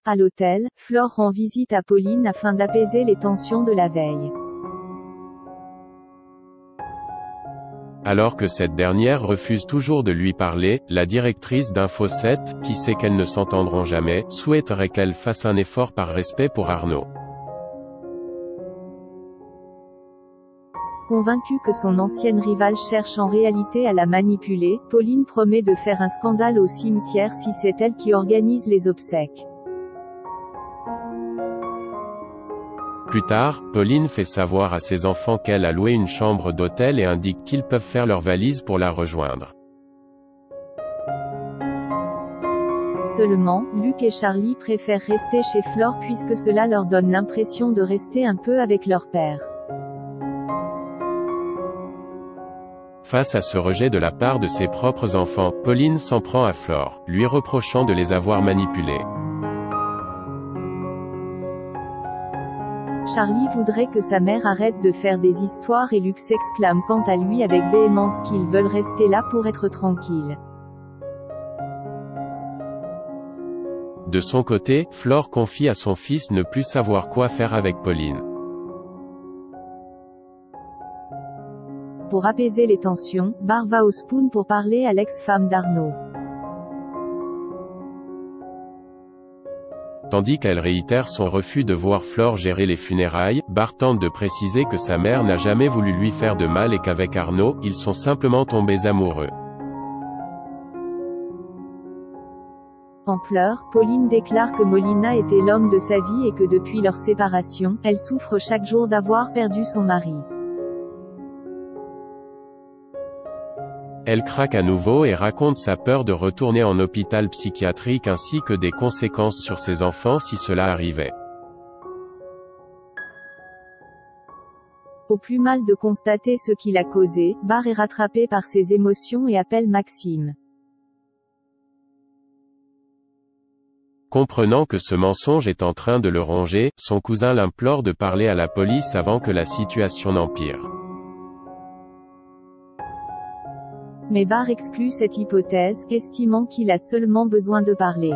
À l'hôtel, Flore rend visite à Pauline afin d'apaiser les tensions de la veille. Alors que cette dernière refuse toujours de lui parler, la directrice d'Info 7, qui sait qu'elles ne s'entendront jamais, souhaiterait qu'elle fasse un effort par respect pour Arnaud. Convaincue que son ancienne rivale cherche en réalité à la manipuler, Pauline promet de faire un scandale au cimetière si c'est elle qui organise les obsèques. Plus tard, Pauline fait savoir à ses enfants qu'elle a loué une chambre d'hôtel et indique qu'ils peuvent faire leurs valises pour la rejoindre. Seulement, Luc et Charlie préfèrent rester chez Flore puisque cela leur donne l'impression de rester un peu avec leur père. Face à ce rejet de la part de ses propres enfants, Pauline s'en prend à Flore, lui reprochant de les avoir manipulés. Charlie voudrait que sa mère arrête de faire des histoires et Luc s'exclame quant à lui avec véhémence qu'ils veulent rester là pour être tranquilles. De son côté, Flore confie à son fils ne plus savoir quoi faire avec Pauline. Pour apaiser les tensions, Bar va au Spoon pour parler à l'ex-femme d'Arnaud. Tandis qu'elle réitère son refus de voir Flore gérer les funérailles, Bar tente de préciser que sa mère n'a jamais voulu lui faire de mal et qu'avec Arnaud, ils sont simplement tombés amoureux. En pleurs, Pauline déclare que Molina était l'homme de sa vie et que depuis leur séparation, elle souffre chaque jour d'avoir perdu son mari. Elle craque à nouveau et raconte sa peur de retourner en hôpital psychiatrique ainsi que des conséquences sur ses enfants si cela arrivait. Au plus mal de constater ce qu'il a causé, Bar est rattrapé par ses émotions et appelle Maxime. Comprenant que ce mensonge est en train de le ronger, son cousin l'implore de parler à la police avant que la situation n'empire. Mais Bar exclut cette hypothèse, estimant qu'il a seulement besoin de parler.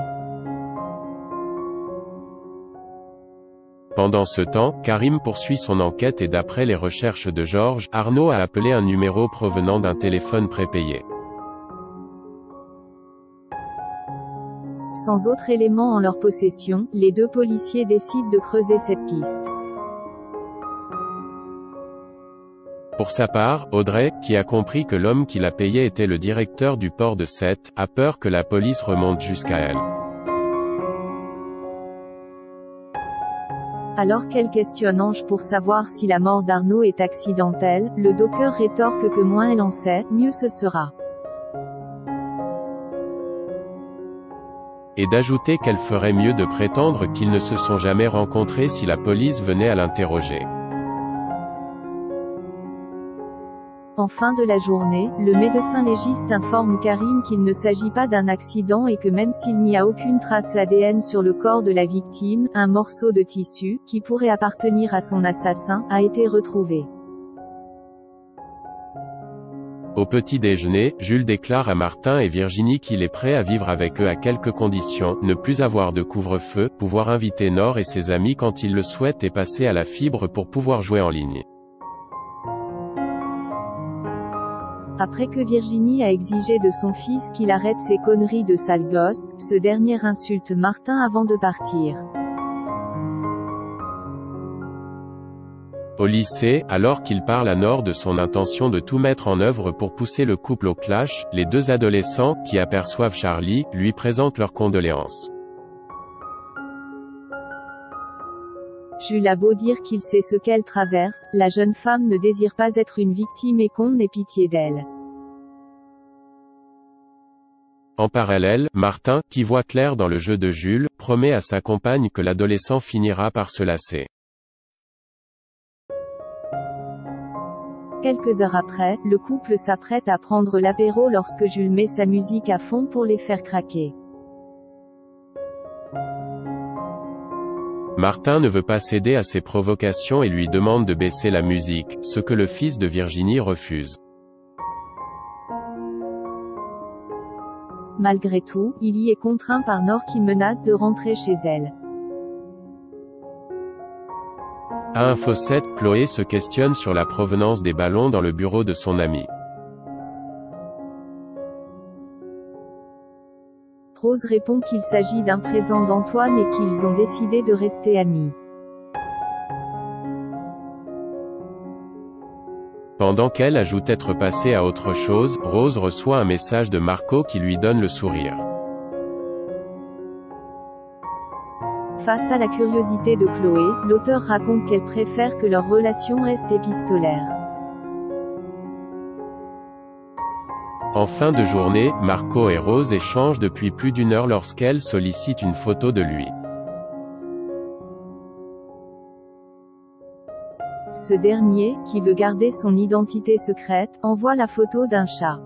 Pendant ce temps, Karim poursuit son enquête et d'après les recherches de Georges, Arnaud a appelé un numéro provenant d'un téléphone prépayé. Sans autre élément en leur possession, les deux policiers décident de creuser cette piste. Pour sa part, Audrey, qui a compris que l'homme qui l'a payé était le directeur du port de Sète, a peur que la police remonte jusqu'à elle. Alors qu'elle questionne Ange pour savoir si la mort d'Arnaud est accidentelle, le docker rétorque que moins elle en sait, mieux ce sera. Et d'ajouter qu'elle ferait mieux de prétendre qu'ils ne se sont jamais rencontrés si la police venait à l'interroger. En fin de la journée, le médecin légiste informe Karim qu'il ne s'agit pas d'un accident et que même s'il n'y a aucune trace ADN sur le corps de la victime, un morceau de tissu, qui pourrait appartenir à son assassin, a été retrouvé. Au petit déjeuner, Jules déclare à Martin et Virginie qu'il est prêt à vivre avec eux à quelques conditions, ne plus avoir de couvre-feu, pouvoir inviter Nord et ses amis quand ils le souhaitent et passer à la fibre pour pouvoir jouer en ligne. Après que Virginie a exigé de son fils qu'il arrête ses conneries de sale gosse, ce dernier insulte Martin avant de partir. Au lycée, alors qu'il parle à Nord de son intention de tout mettre en œuvre pour pousser le couple au clash, les deux adolescents, qui aperçoivent Charlie, lui présentent leurs condoléances. Jules a beau dire qu'il sait ce qu'elle traverse, la jeune femme ne désire pas être une victime et qu'on ait pitié d'elle. En parallèle, Martin, qui voit clair dans le jeu de Jules, promet à sa compagne que l'adolescent finira par se lasser. Quelques heures après, le couple s'apprête à prendre l'apéro lorsque Jules met sa musique à fond pour les faire craquer. Martin ne veut pas céder à ses provocations et lui demande de baisser la musique, ce que le fils de Virginie refuse. Malgré tout, il y est contraint par Nor qui menace de rentrer chez elle. À Info 7, Chloé se questionne sur la provenance des ballons dans le bureau de son ami. Rose répond qu'il s'agit d'un présent d'Antoine et qu'ils ont décidé de rester amis. Pendant qu'elle ajoute être passée à autre chose, Rose reçoit un message de Marco qui lui donne le sourire. Face à la curiosité de Chloé, l'auteur raconte qu'elle préfère que leur relation reste épistolaire. En fin de journée, Marco et Rose échangent depuis plus d'1 heure lorsqu'elle sollicite une photo de lui. Ce dernier, qui veut garder son identité secrète, envoie la photo d'un chat.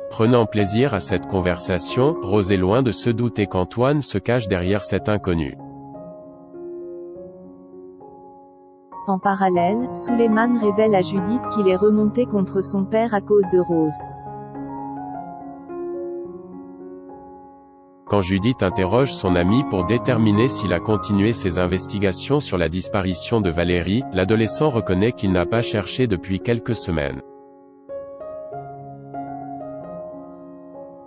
Prenant plaisir à cette conversation, Rose est loin de se douter qu'Antoine se cache derrière cet inconnu. En parallèle, Suleiman révèle à Judith qu'il est remonté contre son père à cause de Rose. Quand Judith interroge son ami pour déterminer s'il a continué ses investigations sur la disparition de Valérie, l'adolescent reconnaît qu'il n'a pas cherché depuis quelques semaines.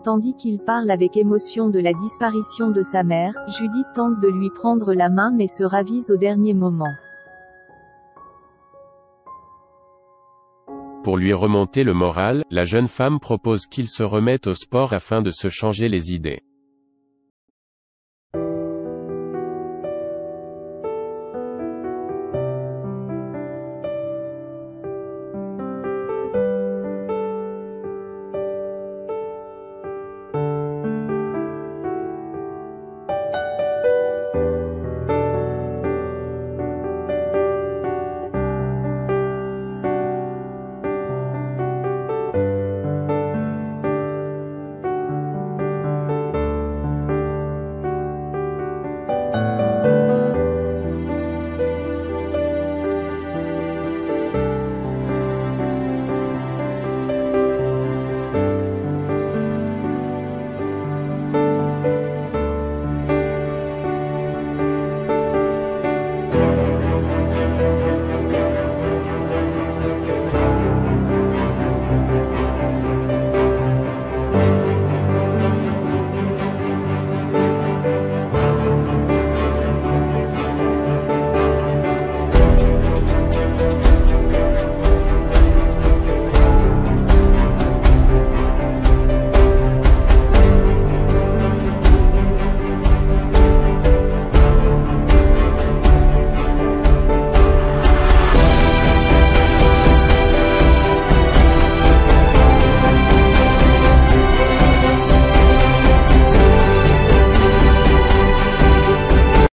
Tandis qu'il parle avec émotion de la disparition de sa mère, Judith tente de lui prendre la main mais se ravise au dernier moment. Pour lui remonter le moral, la jeune femme propose qu'il se remette au sport afin de se changer les idées.